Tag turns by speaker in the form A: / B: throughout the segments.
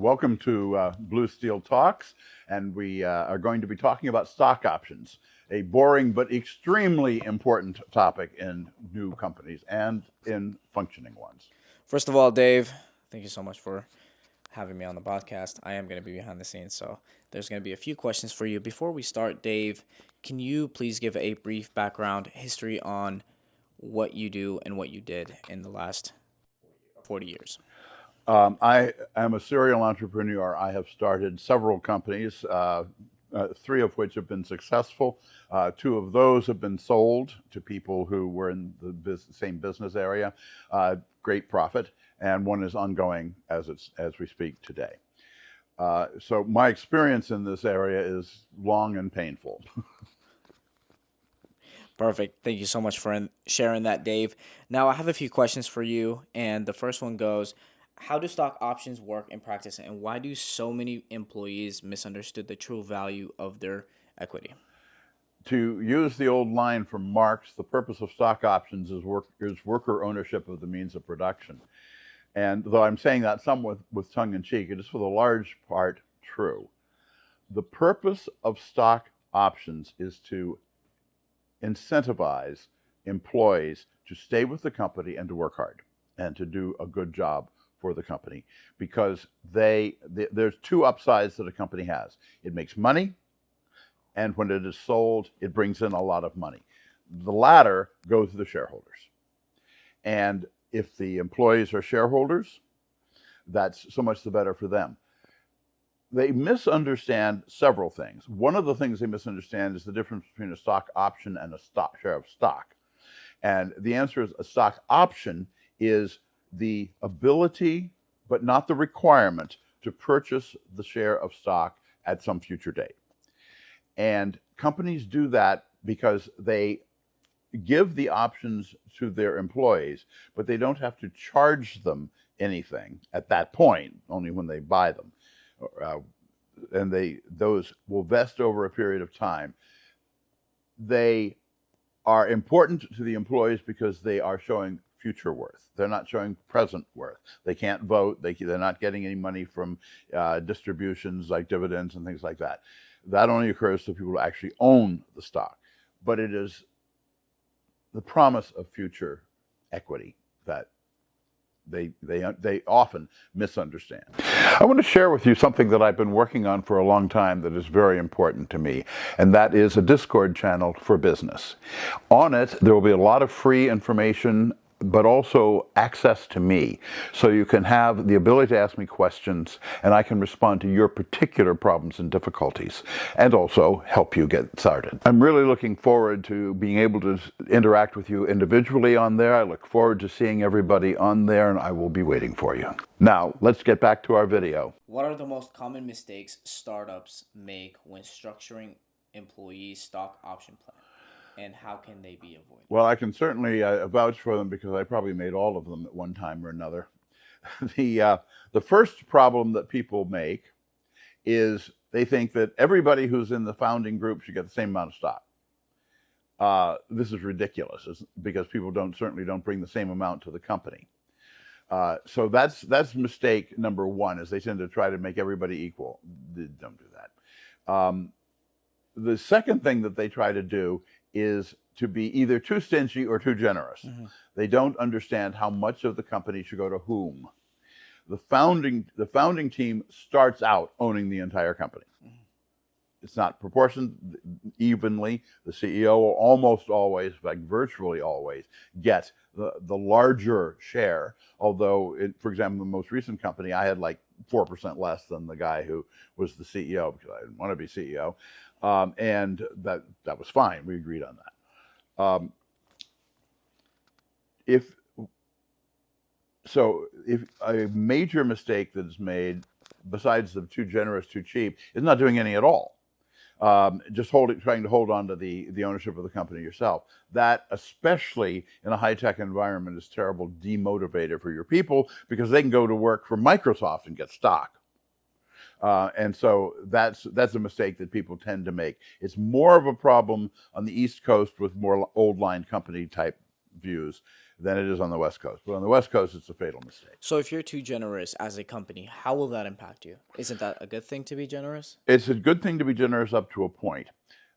A: Welcome to Blue Steel Talks, and we are going to be talking about stock options, a boring but extremely important topic in new companies and in functioning ones.
B: First of all, Dave, thank you so much for having me on the podcast. I am going to be behind the scenes, so there's going to be a few questions for you. Before we start, Dave, can you please give a brief background history on what you do and what you did in the last 40 years?
A: I am a serial entrepreneur. I have started several companies, three of which have been successful. Two of those have been sold to people who were in the same business area, great profit, and one is ongoing as we speak today. So my experience in this area is long and painful.
B: Perfect. Thank you so much for sharing that, Dave. Now, I have a few questions for you, and the first one goes, how do stock options work in practice, and why do so many employees misunderstood the true value of their equity?
A: To use the old line from Marx, the purpose of stock options is worker ownership of the means of production. And though I'm saying that somewhat with tongue in cheek, it is for the large part true. The purpose of stock options is to incentivize employees to stay with the company and to work hard and to do a good job for the company, because there's two upsides that a company has. It makes money, and when it is sold, it brings in a lot of money. The latter goes to the shareholders. And if the employees are shareholders, that's so much the better for them. They misunderstand several things. One of the things they misunderstand is the difference between a stock option and a share of stock. And the answer is, a stock option is the ability, but not the requirement, to purchase the share of stock at some future date. And companies do that because they give the options to their employees, but they don't have to charge them anything at that point, only when they buy them. And those will vest over a period of time. They are important to the employees because they are showing future worth. They're not showing present worth. They can't vote. They're not getting any money from distributions like dividends and things like that. That only occurs to people who actually own the stock. But it is the promise of future equity that they often misunderstand. I want to share with you something that I've been working on for a long time that is very important to me, and that is a Discord channel for business. On it, there will be a lot of free information, but also access to me. So you can have the ability to ask me questions, and I can respond to your particular problems and difficulties, and also help you get started. I'm really looking forward to being able to interact with you individually on there. I look forward to seeing everybody on there, and I will be waiting for you. Now, let's get back to our video.
B: What are the most common mistakes startups make when structuring employee stock option plan? And how can they be avoided?
A: Well, I can certainly vouch for them because I probably made all of them at one time or another. The first problem that people make is they think that everybody who's in the founding group should get the same amount of stock. This is ridiculous because people certainly don't bring the same amount to the company. So that's mistake number one, is they tend to try to make everybody equal. Don't do that. The second thing that they try to do is to be either too stingy or too generous. Mm-hmm. They don't understand how much of the company should go to whom. The founding team starts out owning the entire company. Mm-hmm. It's not proportioned evenly. The CEO will almost always, like virtually always, get the larger share. Although, for example, the most recent company, I had like 4% less than the guy who was the CEO because I didn't want to be CEO. And that was fine. We agreed on that. If a major mistake that is made, besides the too generous, too cheap, is not doing any at all. Just trying to hold on to the ownership of the company yourself. That, especially in a high-tech environment, is terrible demotivator for your people because they can go to work for Microsoft and get stock. And so that's a mistake that people tend to make. It's more of a problem on the East Coast with more old line company type views. than it is on the West Coast. But on the West Coast, it's a fatal mistake.
B: So if you're too generous as a company, how will that impact you? Isn't that a good thing to be generous?
A: It's a good thing to be generous up to a point.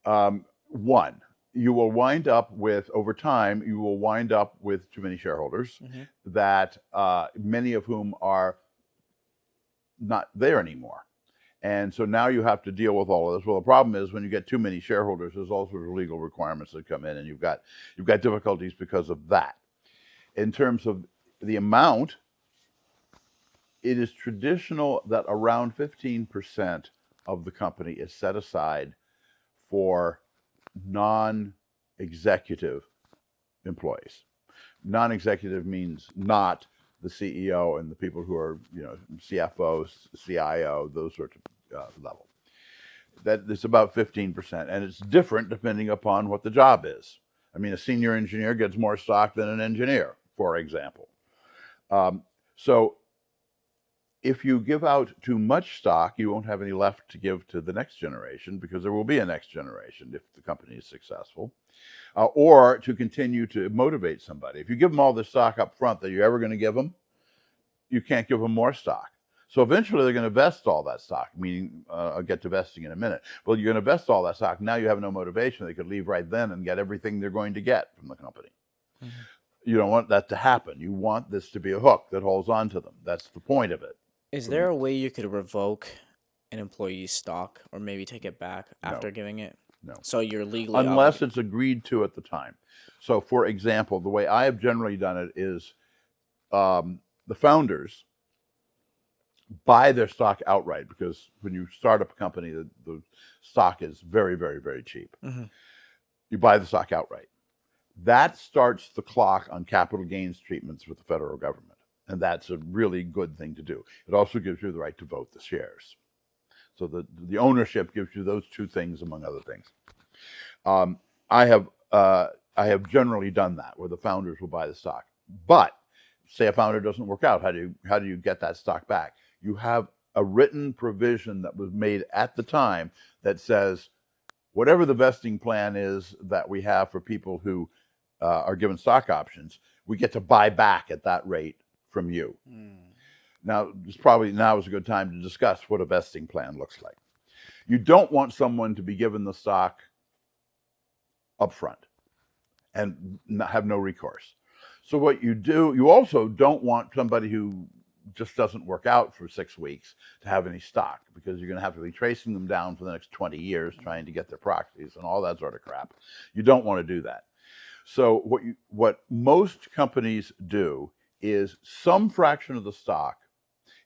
A: One, you will wind up with, over time, you will wind up with too many shareholders that many of whom are not there anymore. And so now you have to deal with all of this. Well, the problem is when you get too many shareholders, there's all sorts of legal requirements that come in, and you've got difficulties because of that. In terms of the amount, it is traditional that around 15% of the company is set aside for non-executive employees. Non-executive means not the CEO and the people who are, CFO, CIO, those sorts of level. That is about 15%, and it's different depending upon what the job is. I mean, a senior engineer gets more stock than an engineer, for example. So if you give out too much stock, you won't have any left to give to the next generation, because there will be a next generation if the company is successful, or to continue to motivate somebody. If you give them all the stock up front that you're ever going to give them, you can't give them more stock. So eventually they're going to vest all that stock, meaning I'll get to vesting in a minute. Well, you're going to vest all that stock. Now you have no motivation. They could leave right then and get everything they're going to get from the company. You don't want that to happen. You want this to be a hook that holds on to them. That's the point of it.
B: Is there a way you could revoke an employee's stock or maybe take it back after giving it?
A: No.
B: So you're legally
A: Unless
B: obligated.
A: it's agreed to at the time. So, for example, the way I have generally done it is the founders buy their stock outright, because when you start up a company, the stock is very, very, very cheap. You buy the stock outright. That starts the clock on capital gains treatments with the federal government. And that's a really good thing to do. It also gives you the right to vote the shares. So the ownership gives you those two things, among other things. I have generally done that, where the founders will buy the stock. But say a founder doesn't work out, how do you get that stock back? You have a written provision that was made at the time that says, whatever the vesting plan is that we have for people who are given stock options, we get to buy back at that rate from you. Now is a good time to discuss what a vesting plan looks like. You don't want someone to be given the stock up front and have no recourse. So what you do, you also don't want somebody who just doesn't work out for 6 weeks to have any stock, because you're going to have to be tracing them down for the next 20 years trying to get their proxies and all that sort of crap. You don't want to do that. So what most companies do is some fraction of the stock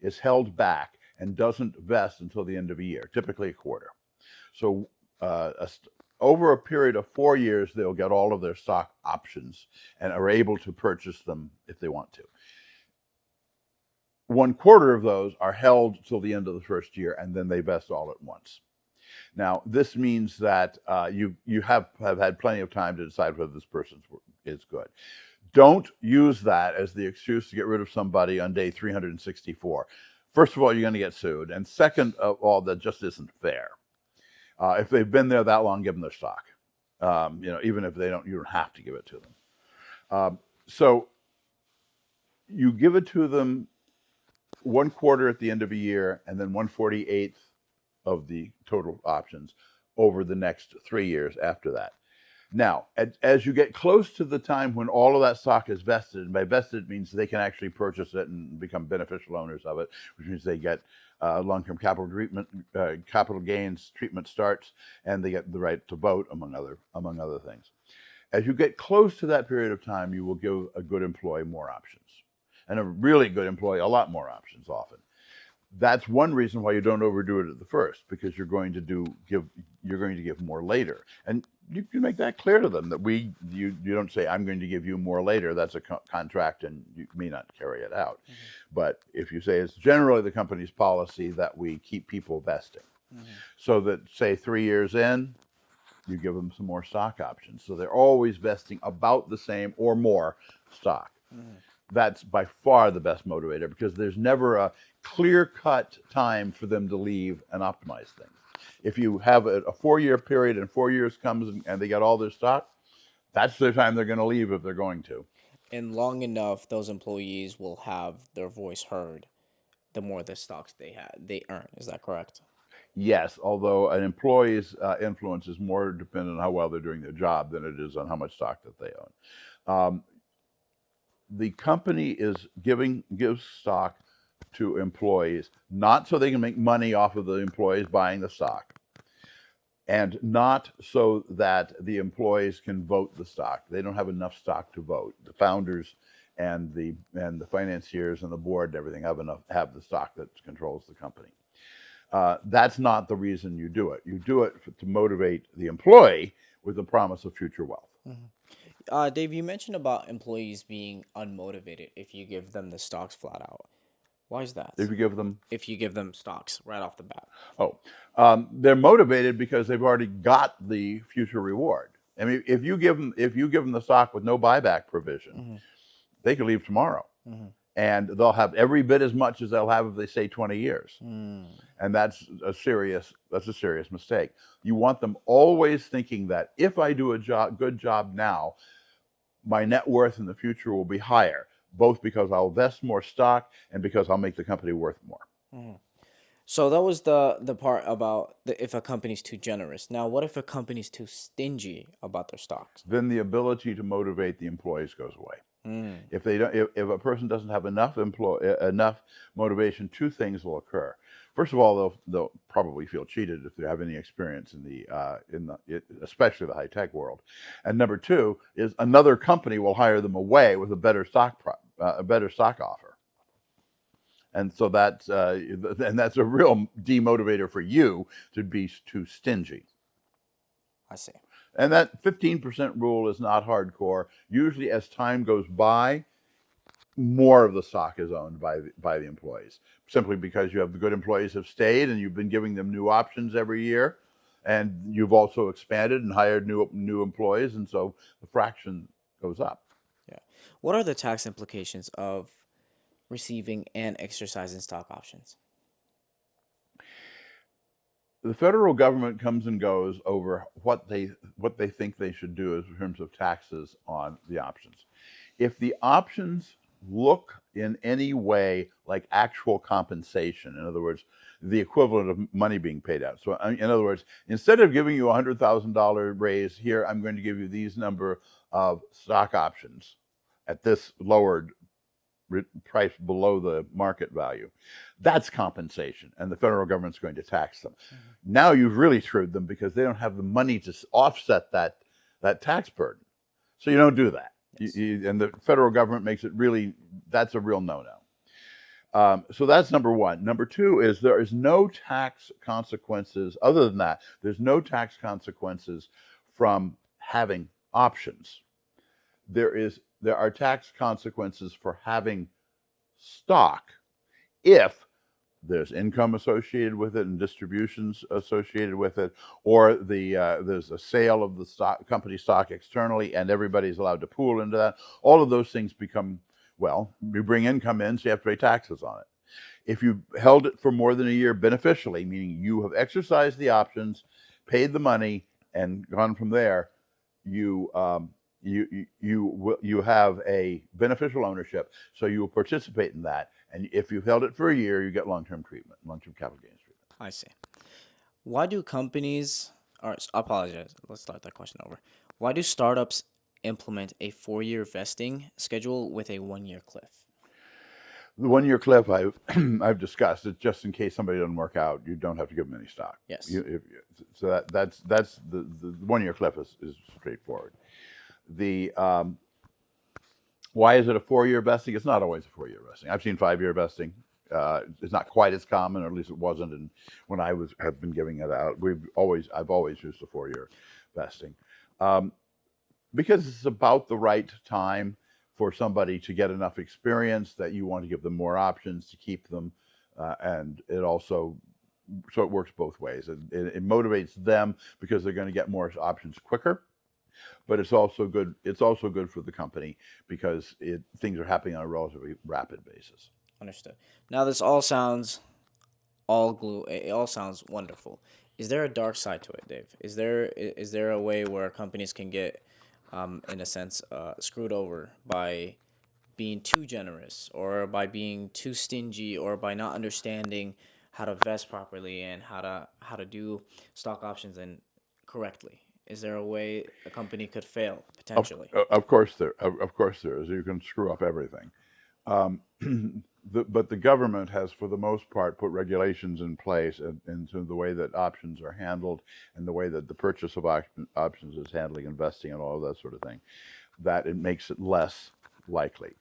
A: is held back and doesn't vest until the end of a year, typically a quarter. So over a period of 4 years, they'll get all of their stock options and are able to purchase them if they want to. 1/4 of those are held till the end of the first year, and then they vest all at once. Now, this means that you have had plenty of time to decide whether this person is good. Don't use that as the excuse to get rid of somebody on day 364. First of all, you're going to get sued, and second of all, that just isn't fair. If they've been there that long, give them their stock. Even if you don't have to give it to them. So you give it to them 1/4 at the end of a year, and then 1/48 of the total options over the next 3 years after that. Now, as you get close to the time when all of that stock is vested, and by vested it means they can actually purchase it and become beneficial owners of it, which means they get long-term capital gains treatment starts, and they get the right to vote, among other things. As you get close to that period of time, you will give a good employee more options, and a really good employee a lot more options often. That's one reason why you don't overdo it at the first, because you're going to give more later, and you can make that clear to them that you don't say, I'm going to give you more later. That's a contract, and you may not carry it out. But if you say it's generally the company's policy that we keep people vesting, so that say 3 years in, you give them some more stock options, so they're always vesting about the same or more stock. That's by far the best motivator, because there's never a clear-cut time for them to leave and optimize things. If you have a 4-year period and 4 years comes and they get all their stock, that's the time they're going to leave if they're going to.
B: And long enough, those employees will have their voice heard. The more the stocks they earn. Is that correct?
A: Yes, although an employee's influence is more dependent on how well they're doing their job than it is on how much stock that they own. Um, the company gives stock to employees not so they can make money off of the employees buying the stock, and not so that the employees can vote the stock. They don't have enough stock to vote. The founders and the financiers and the board and everything have the stock that controls the company. That's not the reason you do it. You do it to motivate the employee with the promise of future wealth.
B: Dave, you mentioned about employees being unmotivated if you give them the stocks flat out. Why is that?
A: If you give them,
B: If you give them stocks right off the bat.
A: oh, they're motivated because they've already got the future reward. I mean, if you give them the stock with no buyback provision,
B: Mm-hmm.
A: they could leave tomorrow,
B: Mm-hmm.
A: and they'll have every bit as much as they'll have if they stay 20 years.
B: Mm.
A: And that's a serious mistake. You want them always thinking that if I do a good job now, my net worth in the future will be higher, both because I'll vest more stock and because I'll make the company worth more.
B: Mm-hmm. So that was the part about if a company's too generous. Now, what if a company's too stingy about their stocks?
A: Then the ability to motivate the employees goes away.
B: Mm.
A: If a person doesn't have enough motivation, two things will occur. First of all, they'll probably feel cheated if they have any experience especially the high tech world. And number two is another company will hire them away with a better stock offer. And so that's a real demotivator for you to be too stingy.
B: I see.
A: And that 15% rule is not hardcore. Usually, as time goes by, more of the stock is owned by the employees, simply because you have the good employees have stayed and you've been giving them new options every year, and you've also expanded and hired new employees, and so the fraction goes up.
B: Yeah. What are the tax implications of receiving and exercising stock options?
A: The federal government comes and goes over what they think they should do in terms of taxes on the options. If the options look in any way like actual compensation, in other words, the equivalent of money being paid out. So, in other words, instead of giving you a $100,000 raise here, I'm going to give you these number of stock options at this lowered price below the market value. That's compensation, and the federal government's going to tax them. Mm-hmm. Now you've really screwed them because they don't have the money to offset that tax burden. So you don't do that. Yes. And the federal government makes it that's a real no-no. So that's number one. Number two is there is no tax consequences. Other than that, there's no tax consequences from having options. There are tax consequences for having stock if there's income associated with it and distributions associated with it, or there's a sale of the company stock externally and everybody's allowed to pool into that. All of those things become, well, you bring income in, so you have to pay taxes on it. If you held it for more than a year beneficially, meaning you have exercised the options, paid the money, and gone from there, you have a beneficial ownership, so you will participate in that. And if you've held it for a year, you get long-term capital gains treatment.
B: I see. Why do companies, or I apologize, let's start that question over. Why do startups implement a 4-year vesting schedule with a 1-year cliff?
A: The 1-year cliff I've discussed. It's just in case somebody doesn't work out, you don't have to give them any stock.
B: Yes.
A: So that's the 1-year cliff is straightforward. Why is it a 4-year vesting? It's not always a 4-year vesting. I've seen 5-year vesting. It's not quite as common, or at least it wasn't. And when have been giving it out, I've always used a 4-year vesting, because it's about the right time for somebody to get enough experience that you want to give them more options to keep them, and it also. So it works both ways. It motivates them because they're going to get more options quicker. But it's also good. It's also good for the company because things are happening on a relatively rapid basis.
B: Understood. Now this all sounds all glue. It all sounds wonderful. Is there a dark side to it, Dave? Is there a way where companies can get in a sense, screwed over by being too generous or by being too stingy or by not understanding how to vest properly and how to do stock options and correctly? Is there a way a company could fail
A: Of,
B: potentially?
A: of course of course there is. You can screw up everything. Um, but the government has, for the most part, put regulations in place into the way that options are handled and the way that the purchase of options is handling investing and all of that sort of thing, that it makes it less likely.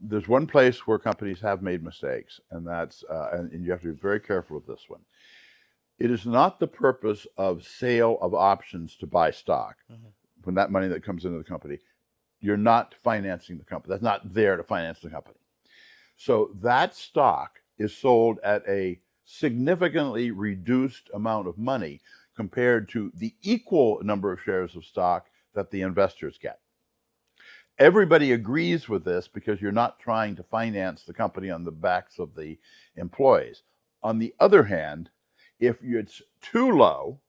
A: There's one place where companies have made mistakes, and and you have to be very careful with this one. It is not the purpose of sale of options to buy stock.
B: Mm-hmm.
A: When that money that comes into the company, you're not financing the company. That's not there to finance the company. So that stock is sold at a significantly reduced amount of money compared to the equal number of shares of stock that the investors get. Everybody agrees with this because you're not trying to finance the company on the backs of the employees. On the other hand, if it's too low,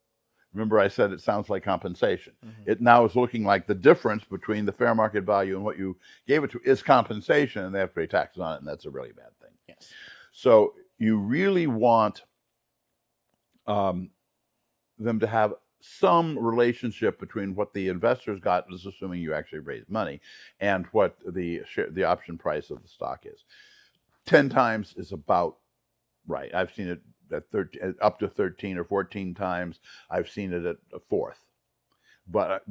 A: remember I said it sounds like compensation.
B: Mm-hmm.
A: It now is looking like the difference between the fair market value and what you gave it to is compensation, and they have to pay taxes on it, and that's a really bad thing.
B: Yes.
A: So you really want them to have some relationship between what the investors got, is assuming you actually raised money, and what the option price of the stock is. 10 times is about right. I've seen it at up to 13 or 14 times. I've seen it at a fourth. But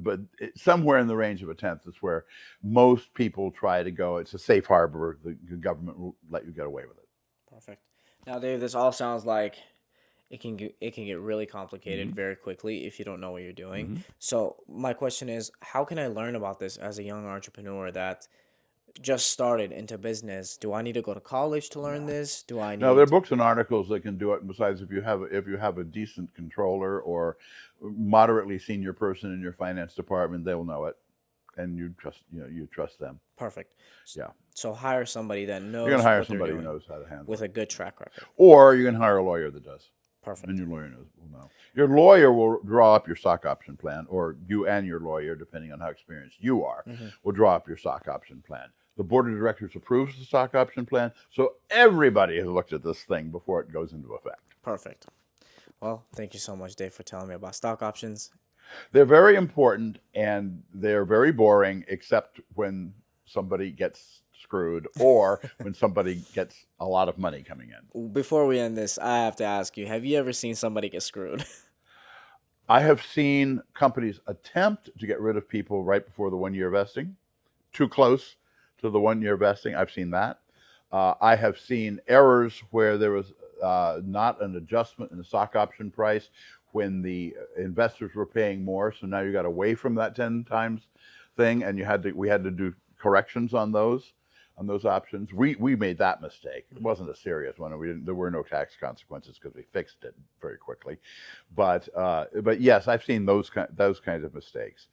A: somewhere in the range of a tenth is where most people try to go. It's a safe harbor. The government will let you get away with it.
B: Perfect. Now, Dave, this all sounds like it can get really complicated very quickly if you don't know what you're doing.
A: Mm-hmm.
B: So my question is, how can I learn about this as a young entrepreneur that just started into business? Do I need to go to college to learn this? Do I
A: Now, there are
B: need...
A: books and articles that can do it. And besides, if you have a decent controller or moderately senior person in your finance department, they will know it, and you trust them.
B: Perfect.
A: Yeah,
B: So hire somebody that
A: you're
B: knows
A: going to hire
B: what they're
A: somebody who
B: doing
A: knows how to handle
B: with
A: it,
B: a good track record.
A: or you can hire a lawyer that does.
B: Perfect.
A: And your lawyer will know. Your lawyer will draw up your stock option plan, or you and your lawyer, depending on how experienced you are, will draw up your stock option plan. The board of directors approves the stock option plan, so everybody has looked at this thing before it goes into effect.
B: Perfect. Well, thank you so much, Dave, for telling me about stock options.
A: They're very important, and they're very boring, except when somebody gets screwed or when somebody gets a lot of money coming in.
B: Before we end this, I have to ask you, have you ever seen somebody get screwed?
A: I have seen companies attempt to get rid of people right before the 1 year vesting, too close to the 1 year vesting. I've seen that. I have seen errors where there was not an adjustment in the stock option price when the investors were paying more. So now you got away from that 10 times thing, and we had to do corrections on those options. We made that mistake. It wasn't a serious one. There were no tax consequences because we fixed it very quickly. But yes, I've seen those kinds of mistakes.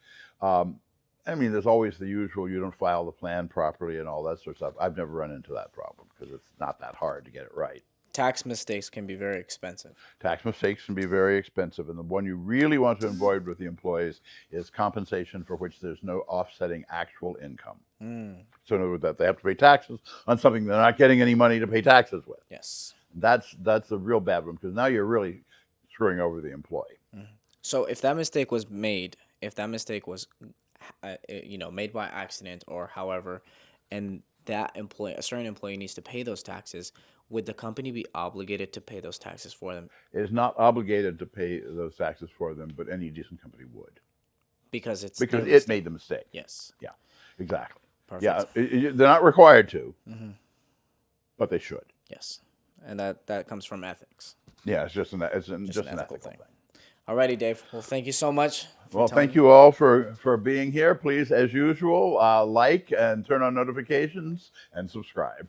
A: I mean, there's always the usual, you don't file the plan properly and all that sort of stuff. I've never run into that problem because it's not that hard to get it right.
B: Tax mistakes can be very expensive.
A: Tax mistakes can be very expensive, and the one you really want to avoid with the employees is compensation for which there's no offsetting actual income. So in other words, that they have to pay taxes on something they're not getting any money to pay taxes with.
B: Yes.
A: That's a real bad one, because now you're really screwing over the employee.
B: So if that mistake was made, made by accident or however, and a certain employee needs to pay those taxes, would the company be obligated to pay those taxes for them?
A: It is not obligated to pay those taxes for them, but any decent company would.
B: Because it
A: made the mistake.
B: Yes.
A: Yeah, exactly.
B: Perfect.
A: Yeah, they're not required to, but they should.
B: Yes. And that comes from ethics.
A: Yeah, it's just an ethical thing.
B: Alrighty, Dave. Well, thank you so much.
A: Well, thank you all for being here. Please, as usual, like and turn on notifications and subscribe.